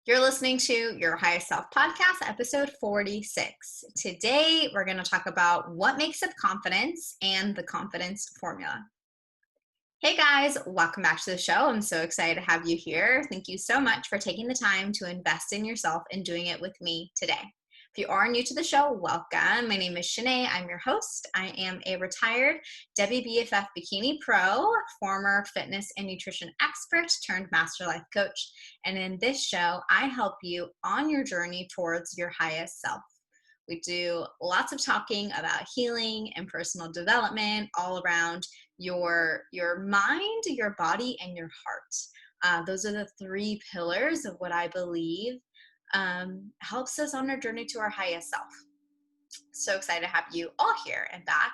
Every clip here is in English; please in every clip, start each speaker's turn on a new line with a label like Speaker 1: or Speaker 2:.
Speaker 1: You're listening to Your Highest Self podcast, episode 46. Today, we're going to talk about what makes up confidence and the confidence formula. Hey guys, welcome back to the show. I'm so excited to have you here. Thank you so much for taking the time to invest in yourself and doing it with me today. If you are new to the show, welcome. My name is Shanae. I'm your host. I am a retired WBFF Bikini Pro, former fitness and nutrition expert turned master life coach. And in this show, I help you on your journey towards your highest self. We do lots of talking about healing and personal development all around your mind, your body, and your heart. Those are the three pillars of what I believe helps us on our journey to our highest self. So excited to have you all here and back.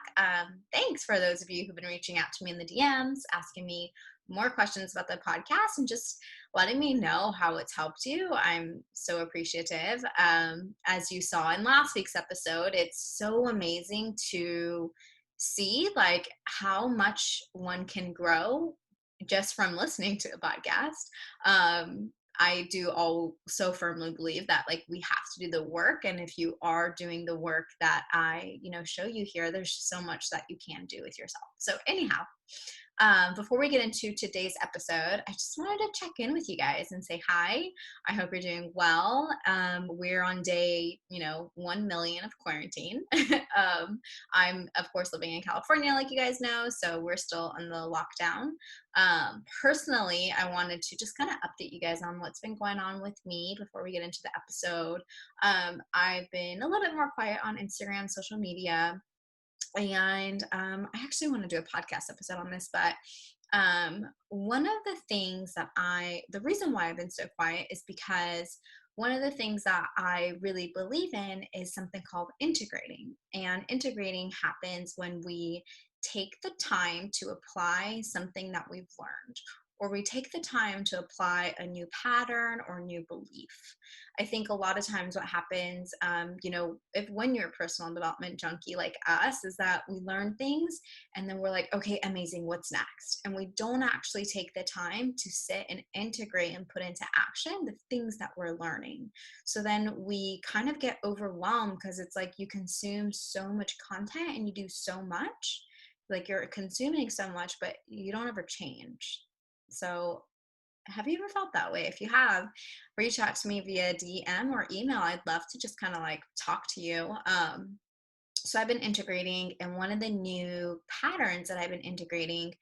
Speaker 1: Thanks for those of you who've been reaching out to me in the DMs, asking me more questions about the podcast and just letting me know how it's helped you. I'm so appreciative. As you saw in last week's episode, it's so amazing to see like how much one can grow just from listening to a podcast. I do also firmly believe that like we have to do the work. And if you are doing the work that I, show you here, there's so much that you can do with yourself. So anyhow, before we get into today's episode, I just wanted to check in with you guys and say hi. I hope you're doing well. We're on day, 1 million of quarantine. I'm, of course, living in California, like you guys know, so we're still in the lockdown. Personally, I wanted to just kind of update you guys on what's been going on with me before we get into the episode. I've been a little bit more quiet on Instagram, social media. And I actually want to do a podcast episode on this, but one of the things that the reason why I've been so quiet is because one of the things that I really believe in is something called integrating. And integrating happens when we take the time to apply something that we've learned, or we take the time to apply a new pattern or new belief. I think a lot of times what happens, when you're a personal development junkie like us, is that we learn things and then we're like, okay, amazing, what's next? And we don't actually take the time to sit and integrate and put into action the things that we're learning. So then we kind of get overwhelmed because it's like you consume so much content and you do so much, like you're consuming so much, but you don't ever change. So have you ever felt that way? If you have, reach out to me via DM or email. I'd love to just kind of like talk to you. So I've been integrating, and one of the new patterns that I've been integrating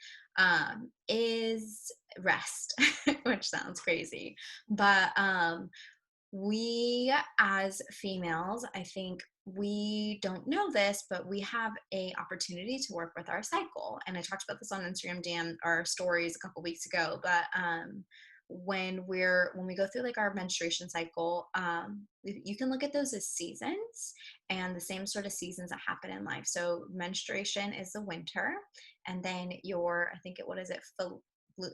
Speaker 1: is rest, which sounds crazy. But we as females, I think we don't know this, but we have a opportunity to work with our cycle. And I talked about this on Instagram DM or stories a couple weeks ago, but when we go through like our menstruation cycle, you can look at those as seasons and the same sort of seasons that happen in life. So menstruation is the winter, and then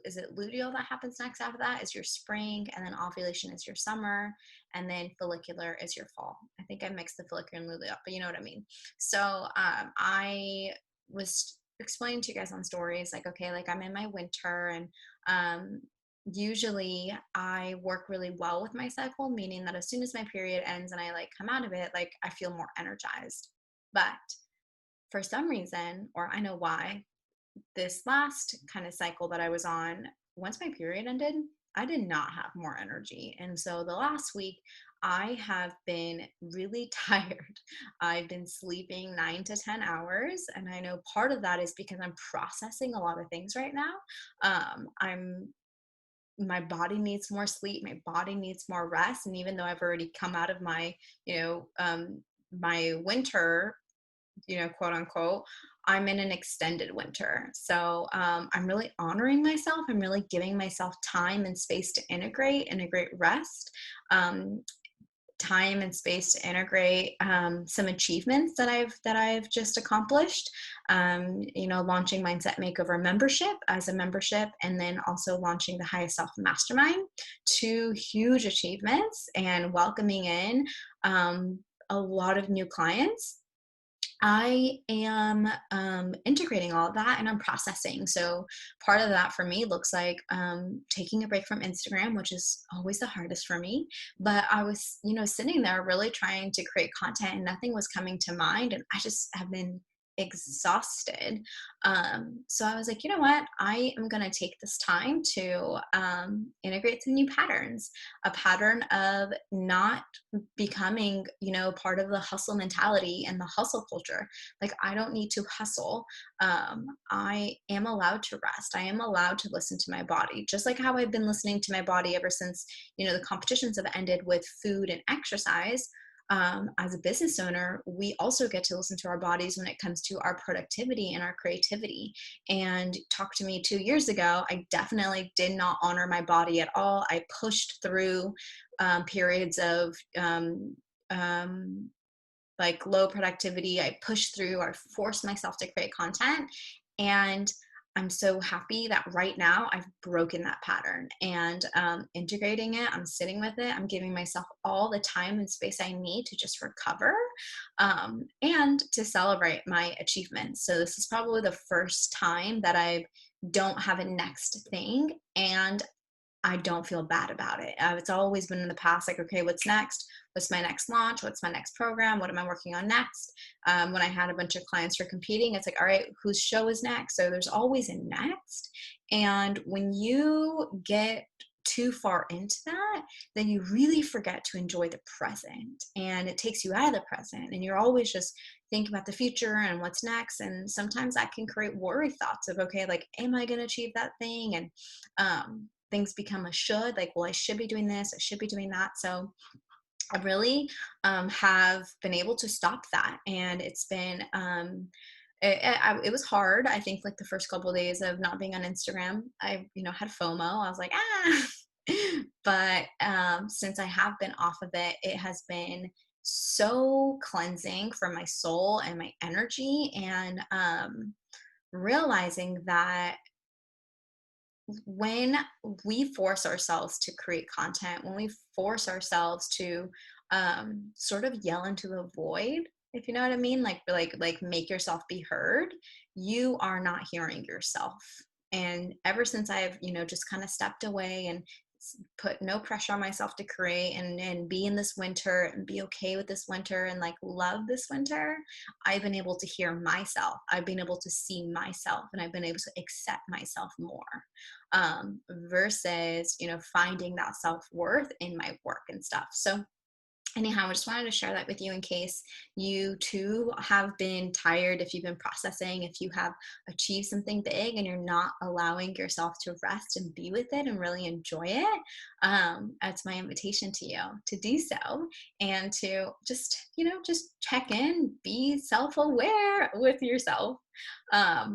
Speaker 1: is it luteal that happens next after that is your spring, and then ovulation is your summer, and then follicular is your fall. I think I mixed the follicular and luteal, but you know what I mean. So I was explaining to you guys on stories like, okay, like I'm in my winter, and usually I work really well with my cycle, meaning that as soon as my period ends and I like come out of it, like I feel more energized. But for some reason, or I know why, this last kind of cycle that I was on, once my period ended, I did not have more energy. And so the last week, I have been really tired. I've been sleeping 9 to 10 hours. And I know part of that is because I'm processing a lot of things right now. My body needs more sleep. My body needs more rest. And even though I've already come out of my, my winter, quote unquote, I'm in an extended winter. So I'm really honoring myself. I'm really giving myself time and space to integrate rest, time and space to integrate some achievements that I've just accomplished. Launching Mindset Makeover membership as a membership, and then also launching the Highest Self Mastermind, 2 huge achievements, and welcoming in a lot of new clients. I am integrating all of that and I'm processing. So, part of that for me looks like taking a break from Instagram, which is always the hardest for me. But I was, sitting there really trying to create content and nothing was coming to mind. And I just have been exhausted. So, I was like, you know what? I am going to take this time to integrate some new patterns, a pattern of not becoming, part of the hustle mentality and the hustle culture. Like, I don't need to hustle. I am allowed to rest. I am allowed to listen to my body, just like how I've been listening to my body ever since, the competitions have ended with food and exercise. As a business owner, we also get to listen to our bodies when it comes to our productivity and our creativity. And talk to me 2 years ago, I definitely did not honor my body at all. I pushed through periods of um, like low productivity. I pushed through, I forced myself to create content. And I'm so happy that right now I've broken that pattern and integrating it. I'm sitting with it. I'm giving myself all the time and space I need to just recover and to celebrate my achievements. So, this is probably the first time that I don't have a next thing. And I don't feel bad about it. It's always been in the past, like, okay, what's next? What's my next launch? What's my next program? What am I working on next? When I had a bunch of clients for competing, it's like, all right, whose show is next? So there's always a next. And when you get too far into that, then you really forget to enjoy the present. And it takes you out of the present. And you're always just thinking about the future and what's next. And sometimes that can create worry thoughts of, okay, like, am I going to achieve that thing? And things become a should, like, well, I should be doing this, I should be doing that. So I really have been able to stop that. And it's been, it was hard. I think like the first couple of days of not being on Instagram, I, had FOMO. I was like, ah, but since I have been off of it, it has been so cleansing for my soul and my energy. And realizing that when we force ourselves to create content, when we force ourselves to sort of yell into the void, if you know what I mean, like make yourself be heard, you are not hearing yourself. And ever since I've just kind of stepped away and put no pressure on myself to create and be in this winter and be okay with this winter and like love this winter, I've been able to hear myself. I've been able to see myself and I've been able to accept myself more versus, finding that self-worth in my work and stuff. So anyhow, I just wanted to share that with you in case you too have been tired, if you've been processing, if you have achieved something big and you're not allowing yourself to rest and be with it and really enjoy it. That's my invitation to you to do so and to just check in, be self-aware with yourself.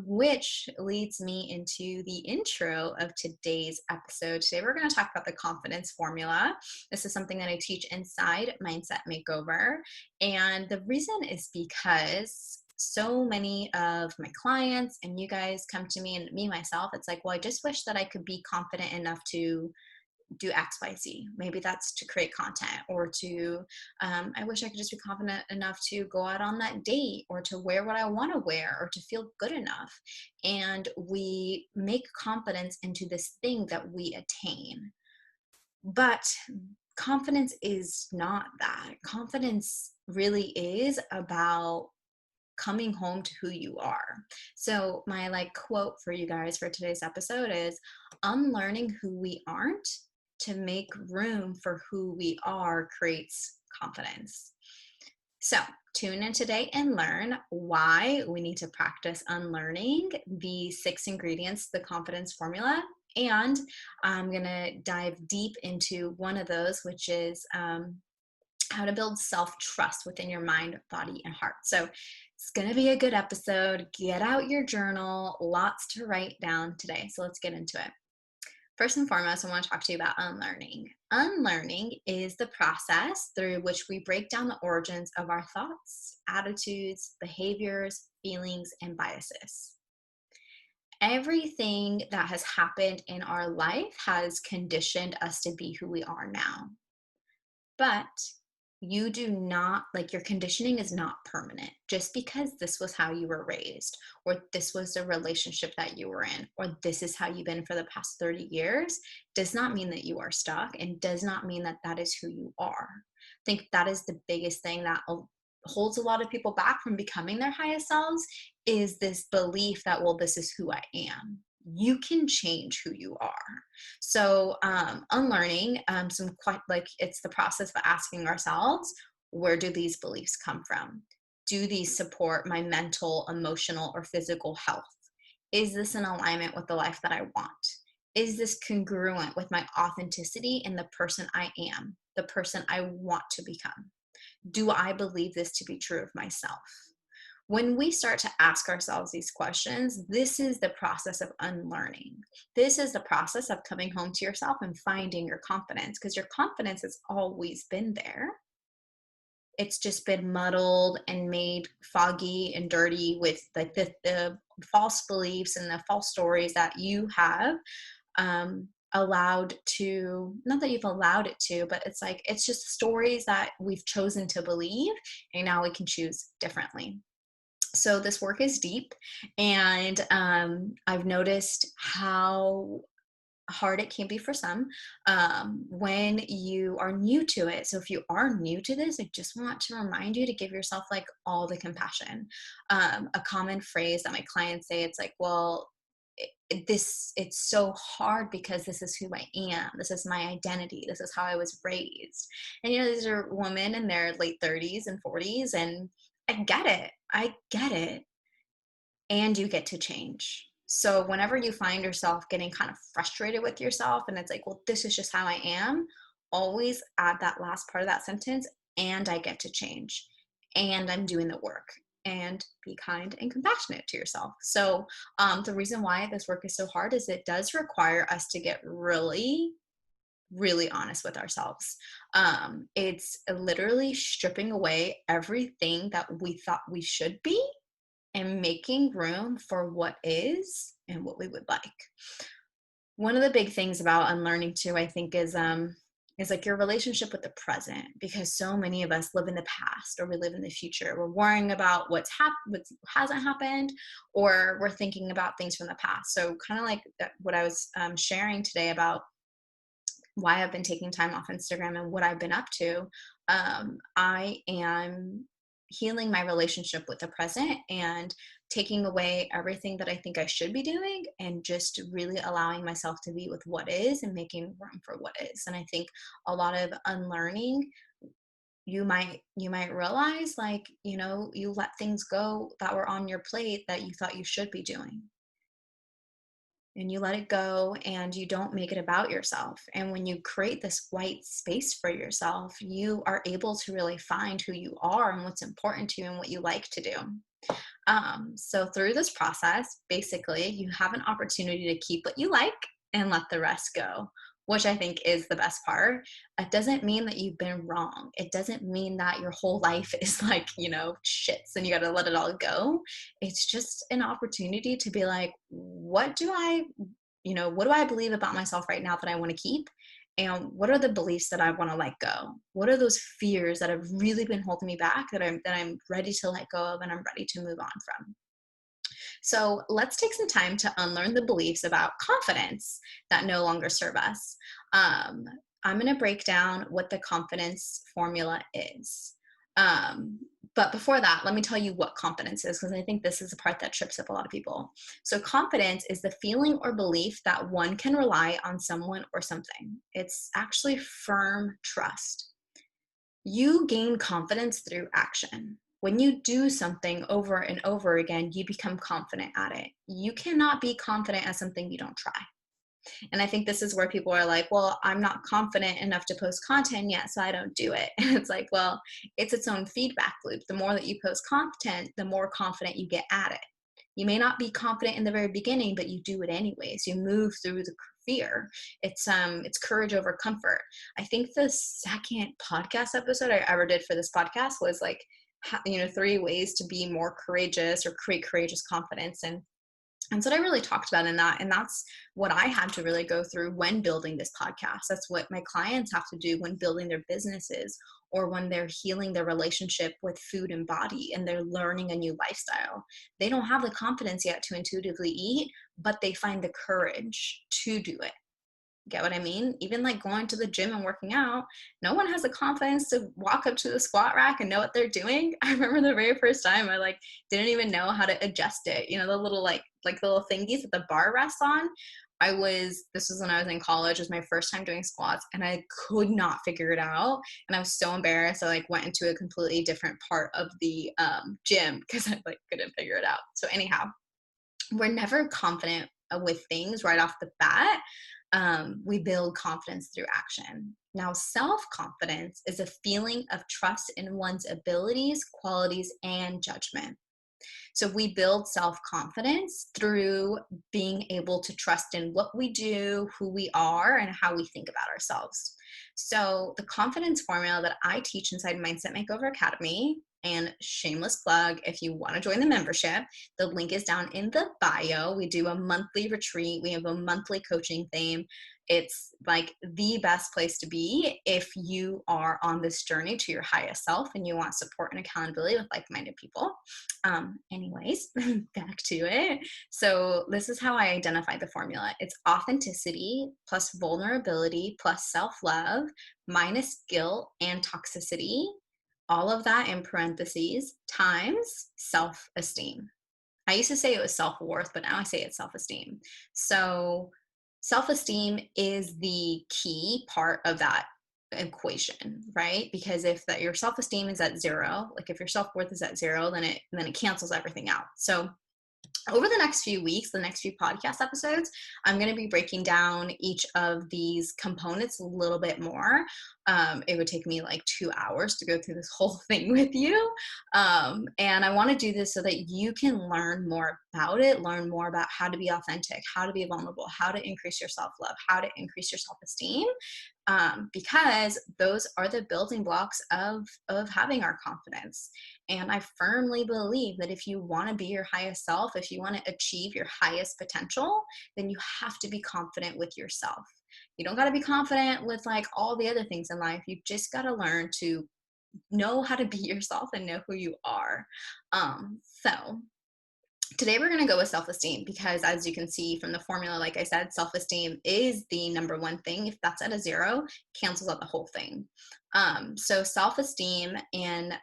Speaker 1: Which leads me into the intro of today's episode. Today, we're going to talk about the confidence formula. This is something that I teach inside Mindset Makeover. And the reason is because so many of my clients and you guys come to me and me myself, it's like, well, I just wish that I could be confident enough to do XYZ. Maybe that's to create content or to, I wish I could just be confident enough to go out on that date or to wear what I want to wear or to feel good enough. And we make confidence into this thing that we attain. But confidence is not that. Confidence really is about coming home to who you are. So my quote for you guys for today's episode is unlearning who we aren't to make room for who we are creates confidence. So tune in today and learn why we need to practice unlearning the 6 ingredients, the confidence formula. And I'm going to dive deep into one of those, which is how to build self-trust within your mind, body, and heart. So it's going to be a good episode. Get out your journal, lots to write down today. So let's get into it. First and foremost, I want to talk to you about unlearning. Unlearning is the process through which we break down the origins of our thoughts, attitudes, behaviors, feelings, and biases. Everything that has happened in our life has conditioned us to be who we are now. But You do not, like, your conditioning is not permanent. Just because this was how you were raised, or this was the relationship that you were in, or this is how you've been for the past 30 years, does not mean that you are stuck, and does not mean that that is who you are. I think that is the biggest thing that holds a lot of people back from becoming their highest selves, is this belief that, well, this is who I am. You can change who you are. So, unlearning, some quite, like, it's the process of asking ourselves, where do these beliefs come from? Do these support my mental, emotional, or physical health? Is this in alignment with the life that I want? Is this congruent with my authenticity and the person I am, the person I want to become? Do I believe this to be true of myself? When we start to ask ourselves these questions, this is the process of unlearning. This is the process of coming home to yourself and finding your confidence, because your confidence has always been there. It's just been muddled and made foggy and dirty with the false beliefs and the false stories that you have allowed to, not that you've allowed it to, but it's like, it's just stories that we've chosen to believe, and now we can choose differently. So this work is deep, and I've noticed how hard it can be for some when you are new to it. So if you are new to this, I just want to remind you to give yourself, like, all the compassion. A common phrase that my clients say, it's like, well, it's so hard because this is who I am. This is my identity. This is how I was raised. And these are women in their late 30s and 40s, and I get it. I get it. And you get to change. So whenever you find yourself getting kind of frustrated with yourself and it's like, well, this is just how I am, always add that last part of that sentence, and I get to change, and I'm doing the work, and be kind and compassionate to yourself. So the reason why this work is so hard is it does require us to get really, really honest with ourselves. It's literally stripping away everything that we thought we should be, and making room for what is and what we would like. One of the big things about unlearning too, I think, is like your relationship with the present, because so many of us live in the past, or we live in the future. We're worrying about what hasn't happened, or we're thinking about things from the past. So kind of like what I was sharing today about why I've been taking time off Instagram and what I've been up to. I am healing my relationship with the present, and taking away everything that I think I should be doing, and just really allowing myself to be with what is, and making room for what is. And I think a lot of unlearning, you might realize, like, you let things go that were on your plate that you thought you should be doing, and you let it go, and you don't make it about yourself. And when you create this white space for yourself, you are able to really find who you are and what's important to you and what you like to do. So through this process, basically, you have an opportunity to keep what you like and let the rest go, which I think is the best part. It doesn't mean that you've been wrong. It doesn't mean that your whole life is like, shits and you got to let it all go. It's just an opportunity to be like, what do I believe about myself right now that I want to keep? And what are the beliefs that I want to let go? What are those fears that have really been holding me back, that I'm ready to let go of, and I'm ready to move on from? So let's take some time to unlearn the beliefs about confidence that no longer serve us. Um, I'm going to break down what the confidence formula is. But before that, let me tell you what confidence is, because I think this is the part that trips up a lot of people. So confidence is the feeling or belief that one can rely on someone or something. It's actually firm trust. You gain confidence through action. When you do something over and over again, you become confident at it. You cannot be confident at something you don't try. And I think this is where people are like, well, I'm not confident enough to post content yet, so I don't do it. And it's like, well, it's its own feedback loop. The more that you post content, the more confident you get at it. You may not be confident in the very beginning, but you do it anyways. You move through the fear. It's courage over comfort. I think the second podcast episode I ever did for this podcast was like, 3 ways to be more courageous or create courageous confidence. And so I really talked about in that. And that's what I had to really go through when building this podcast. That's what my clients have to do when building their businesses or when they're healing their relationship with food and body and they're learning a new lifestyle. They don't have the confidence yet to intuitively eat, but they find the courage to do it. Get what I mean? Even like going to the gym and working out, no one has the confidence to walk up to the squat rack and know what they're doing. I remember the very first time I like didn't even know how to adjust it. You know, the little like the little thingies that the bar rests on. This was when I was in college. It was my first time doing squats and I could not figure it out. And I was so embarrassed. I like went into a completely different part of the gym because I like couldn't figure it out. So anyhow, we're never confident with things right off the bat. We build confidence through action. Now, self-confidence is a feeling of trust in one's abilities, qualities, and judgment. So we build self-confidence through being able to trust in what we do, who we are, and how we think about ourselves. So the confidence formula that I teach inside Mindset Makeover Academy, and shameless plug, if you want to join the membership, the link is down in the bio. We do a monthly retreat. We have a monthly coaching theme. It's like the best place to be if you are on this journey to your highest self and you want support and accountability with like-minded people. Anyways, back to it. So this is how I identify the formula. It's authenticity plus vulnerability plus self-love minus guilt and toxicity. All of that in parentheses times self-esteem. I used to say it was self-worth, but now I say it's self-esteem. So self-esteem is the key part of that equation, right? Because if that your self-esteem is at zero, like if your self-worth is at zero, then it cancels everything out. So over the next few weeks, the next few podcast episodes, I'm going to be breaking down each of these components a little bit more. It would take me like 2 hours to go through this whole thing with you. And I want to do this so that you can learn more about it, learn more about how to be authentic, how to be vulnerable, how to increase your self-love, how to increase your self-esteem. Because those are the building blocks of having our confidence. And I firmly believe that if you want to be your highest self, if you want to achieve your highest potential, then you have to be confident with yourself. You don't got to be confident with like all the other things in life. You just got to learn to know how to be yourself and know who you are. So today we're going to go with self-esteem because as you can see from the formula, like I said, self-esteem is the number one thing. If that's at a zero, cancels out the whole thing. So self-esteem, in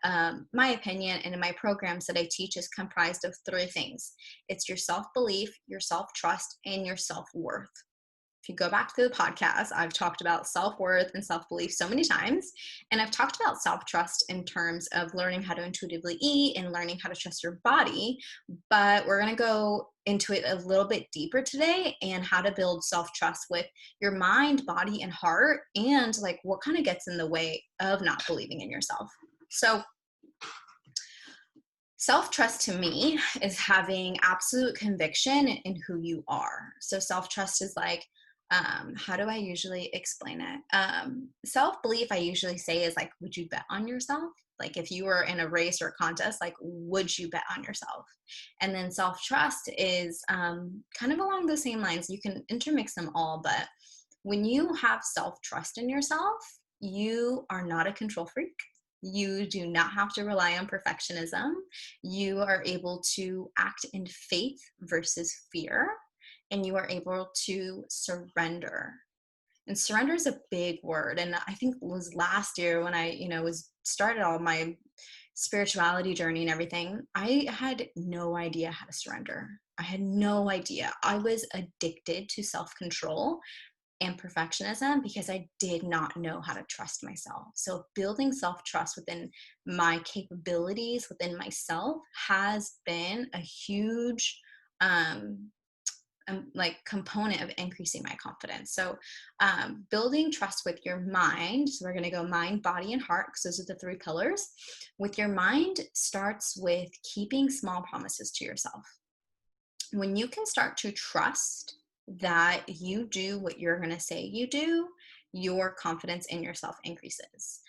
Speaker 1: my opinion, and in my programs that I teach, is comprised of three things. It's your self-belief, your self-trust, and your self-worth. If you go back to the podcast, I've talked about self-worth and self-belief so many times. And I've talked about self-trust in terms of learning how to intuitively eat and learning how to trust your body. But we're going to go into it a little bit deeper today and how to build self-trust with your mind, body, and heart, and like what kind of gets in the way of not believing in yourself. So self-trust to me is having absolute conviction in who you are. So self-trust is like, how do I usually explain it? Self-belief, I usually say, is like, would you bet on yourself? Like if you were in a race or a contest, like, would you bet on yourself? And then self-trust is kind of along the same lines. You can intermix them all, but when you have self-trust in yourself, you are not a control freak. You do not have to rely on perfectionism. You are able to act in faith versus fear. And you are able to surrender. And surrender is a big word. And I think it was last year when I, started all my spirituality journey and everything, I had no idea how to surrender. I had no idea. I was addicted to self-control and perfectionism because I did not know how to trust myself. So building self-trust within my capabilities, within myself, has been a huge like component of increasing my confidence. So building trust with your mind. So we're going to go mind, body, and heart because those are the three pillars. With your mind starts with keeping small promises to yourself. When you can start to trust that you do what you're going to say you do, your confidence in yourself increases.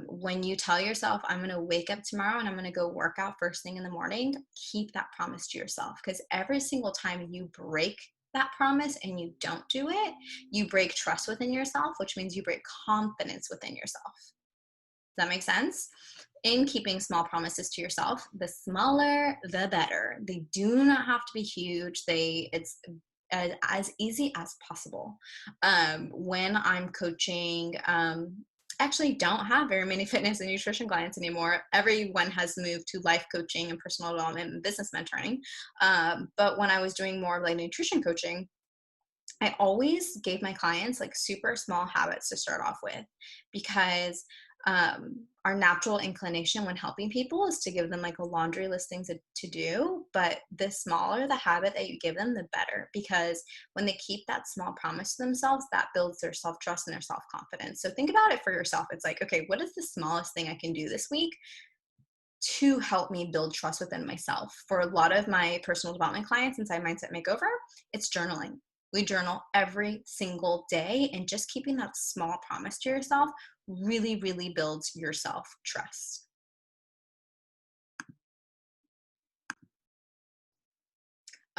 Speaker 1: When you tell yourself, I'm going to wake up tomorrow and I'm going to go work out first thing in the morning, keep that promise to yourself, because every single time you break that promise and you don't do it, you break trust within yourself, which means you break confidence within yourself. that make sense? In keeping small promises to yourself, the smaller, the better. They do not have to be huge. It's as easy as possible. When I'm coaching, actually don't have very many fitness and nutrition clients anymore. Everyone has moved to life coaching and personal development and business mentoring. But when I was doing more of like nutrition coaching, I always gave my clients like super small habits to start off with, because our natural inclination when helping people is to give them like a laundry list things to do. But the smaller the habit that you give them, the better, because when they keep that small promise to themselves, that builds their self-trust and their self-confidence. So think about it for yourself. It's like, okay, what is the smallest thing I can do this week to help me build trust within myself? For a lot of my personal development clients inside Mindset Makeover, it's journaling. We journal every single day, and just keeping that small promise to yourself really, really builds your self-trust.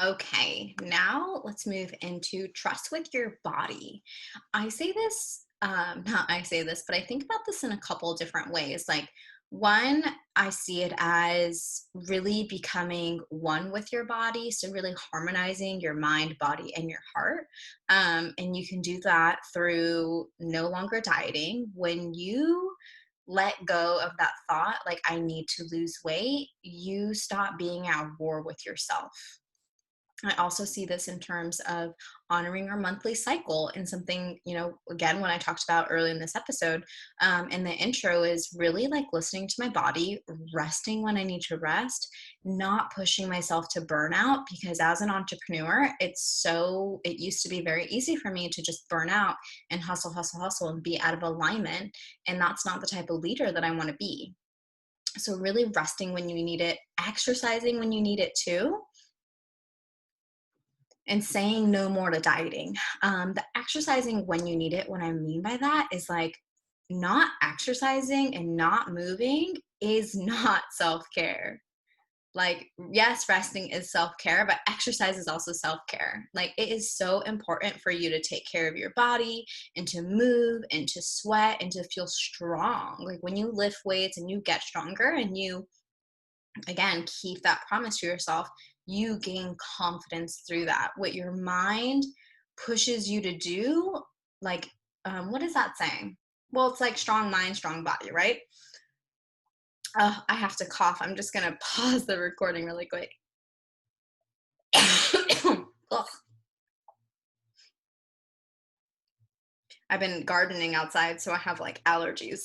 Speaker 1: Okay, now let's move into trust with your body. I say this, not I say this, but I think about this in a couple different ways. Like, one, I see it as really becoming one with your body. So, really harmonizing your mind, body, and your heart. And you can do that through no longer dieting. When you let go of that thought, like, I need to lose weight, you stop being at war with yourself. I also see this in terms of honoring our monthly cycle, and something, again, when I talked about early in this episode, in the intro, is really like listening to my body, resting when I need to rest, not pushing myself to burnout, because as an entrepreneur, it used to be very easy for me to just burn out and hustle, hustle, hustle and be out of alignment. And that's not the type of leader that I want to be. So really resting when you need it, exercising when you need it too, and saying no more to dieting. The exercising when you need it, what I mean by that is like, not exercising and not moving is not self-care. Like, yes, resting is self-care, but exercise is also self-care. Like, it is so important for you to take care of your body and to move and to sweat and to feel strong. Like, when you lift weights and you get stronger and you, again, keep that promise to yourself, you gain confidence through that. What your mind pushes you to do, like, what is that saying? Well, it's like strong mind, strong body, right? I have to cough. I'm just going to pause the recording really quick. Ugh. I've been gardening outside, so I have like allergies.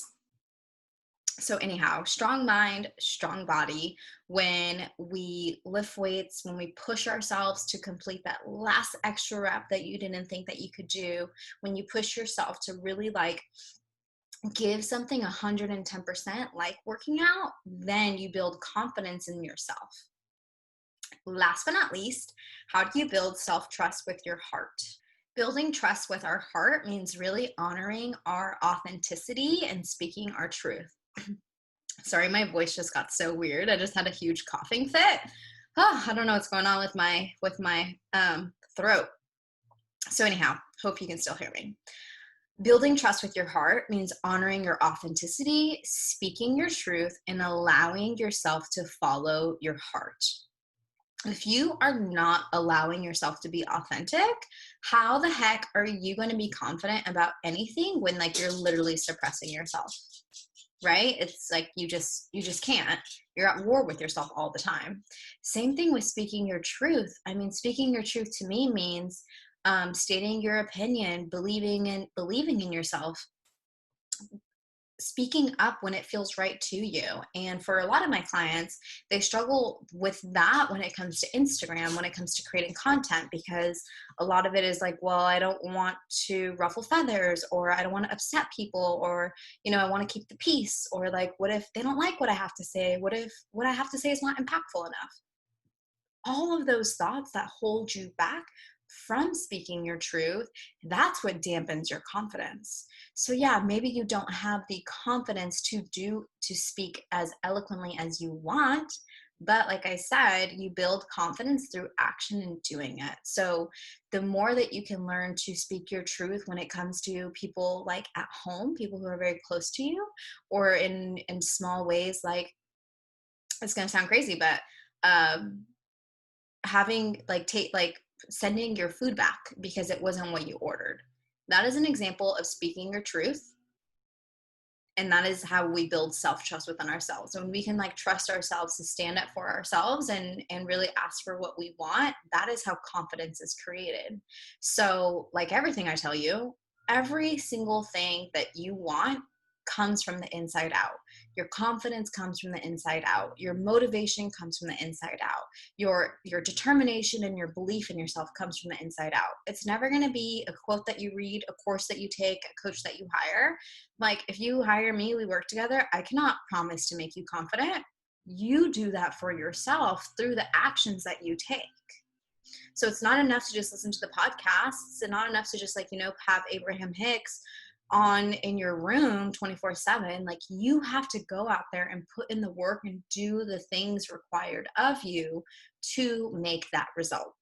Speaker 1: So anyhow, strong mind, strong body. When we lift weights, when we push ourselves to complete that last extra rep that you didn't think that you could do, when you push yourself to really like give something 110%, like working out, then you build confidence in yourself. Last but not least, how do you build self-trust with your heart? Building trust with our heart means really honoring our authenticity and speaking our truth. Sorry, my voice just got so weird. I just had a huge coughing fit. Oh, I don't know what's going on with my throat. So anyhow, hope you can still hear me. Building trust with your heart means honoring your authenticity, speaking your truth, and allowing yourself to follow your heart. If you are not allowing yourself to be authentic, how the heck are you going to be confident about anything when like you're literally suppressing yourself? Right? It's like you just can't. You're at war with yourself all the time. Same thing with speaking your truth. I mean, speaking your truth to me means stating your opinion, believing in yourself, speaking up when it feels right to you. And for a lot of my clients, they struggle with that when it comes to Instagram, when it comes to creating content, because a lot of it is like, well, I don't want to ruffle feathers, or I don't want to upset people, or, I want to keep the peace, or like, what if they don't like what I have to say? What if what I have to say is not impactful enough? All of those thoughts that hold you back from speaking your truth, that's what dampens your confidence. So yeah, maybe you don't have the confidence to speak as eloquently as you want, But like I said, you build confidence through action and doing it. So the more that you can learn to speak your truth when it comes to people like at home, people who are very close to you, or in small ways, like it's gonna sound crazy, but um having like take like sending your food back because it wasn't what you ordered. That is an example of speaking your truth, and that is how we build self-trust within ourselves. When we can like trust ourselves to stand up for ourselves and really ask for what we want, that is how confidence is created. So like everything I tell you, every single thing that you want comes from the inside out. Your confidence comes from the inside out. Your motivation comes from the inside out. Your determination and your belief in yourself comes from the inside out. It's never going to be a quote that you read, a course that you take, a coach that you hire. Like if you hire me, we work together, I cannot promise to make you confident. You do that for yourself through the actions that you take. So it's not enough to just listen to the podcasts, and not enough to just have Abraham Hicks on in your room 24/7. Like you have to go out there and put in the work and do the things required of you to make that result.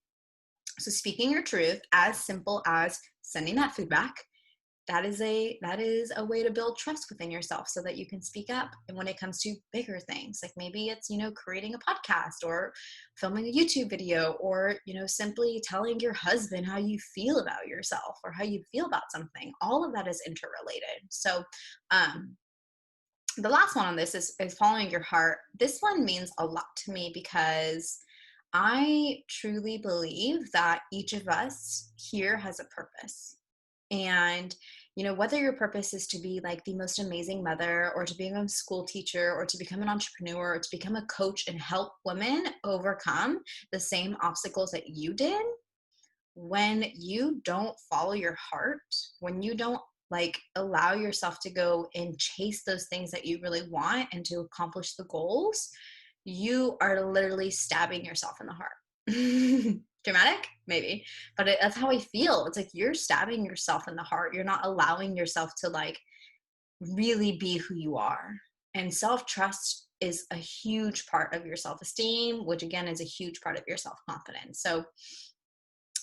Speaker 1: So speaking your truth, as simple as sending that food back, that is a way to build trust within yourself so that you can speak up. And when it comes to bigger things, like maybe it's creating a podcast or filming a YouTube video, or simply telling your husband how you feel about yourself or how you feel about something, all of that is interrelated. So um the last one on this is following your heart. This one means a lot to me because I truly believe that each of us here has a purpose. And, whether your purpose is to be like the most amazing mother, or to become a school teacher, or to become an entrepreneur, or to become a coach and help women overcome the same obstacles that you did, when you don't follow your heart, when you don't like allow yourself to go and chase those things that you really want and to accomplish the goals, you are literally stabbing yourself in the heart. Dramatic? Maybe. But that's how I feel. It's like you're stabbing yourself in the heart. You're not allowing yourself to like really be who you are. And self-trust is a huge part of your self-esteem, which again is a huge part of your self-confidence. So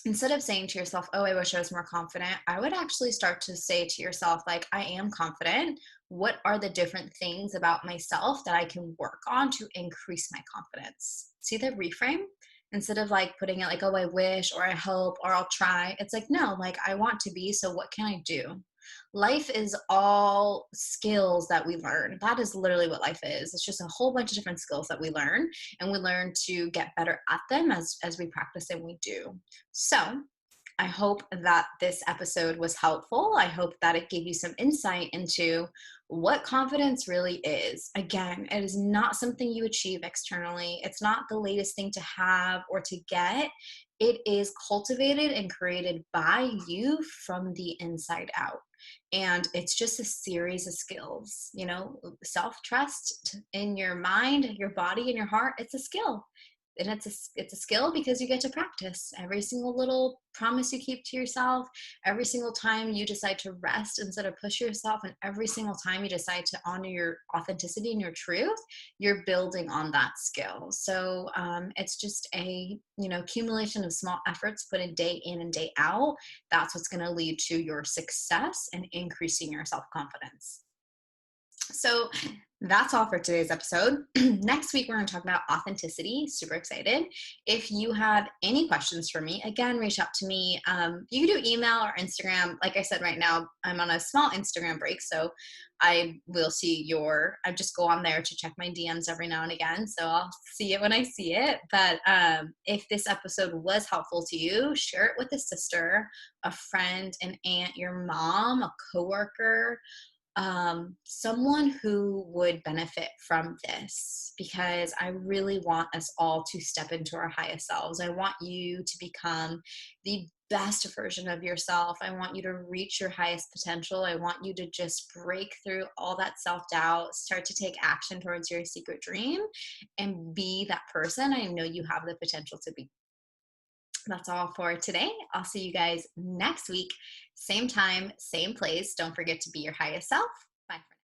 Speaker 1: instead of saying to yourself, oh, I wish I was more confident, I would actually start to say to yourself, like, I am confident. What are the different things about myself that I can work on to increase my confidence? See the reframe? Instead of like putting it like, oh, I wish, or I hope, or I'll try. It's like, no, like I want to be, so what can I do? Life is all skills that we learn. That is literally what life is. It's just a whole bunch of different skills that we learn, and we learn to get better at them as we practice and we do. So I hope that this episode was helpful. I hope that it gave you some insight into what confidence really is. Again, it is not something you achieve externally. It's not the latest thing to have or to get. It is cultivated and created by you from the inside out. And it's just a series of skills, self-trust in your mind, your body, and your heart. It's a skill. And it's a skill because you get to practice every single little promise you keep to yourself, every single time you decide to rest instead of push yourself, and every single time you decide to honor your authenticity and your truth, you're building on that skill. So it's just a accumulation of small efforts put in day in and day out. That's what's going to lead to your success and increasing your self-confidence. So that's all for today's episode. Next week, we're going to talk about authenticity. Super excited. If you have any questions for me, again, reach out to me. You can do email or Instagram. Like I said, right now, I'm on a small Instagram break. So I will see I just go on there to check my DMs every now and again. So I'll see it when I see it. But if this episode was helpful to you, share it with a sister, a friend, an aunt, your mom, a coworker, someone who would benefit from this, because I really want us all to step into our highest selves. I want you to become the best version of yourself. I want you to reach your highest potential. I want you to just break through all that self-doubt, start to take action towards your secret dream, and be that person I know you have the potential to be. That's all for today. I'll see you guys next week. Same time, same place. Don't forget to be your highest self. Bye.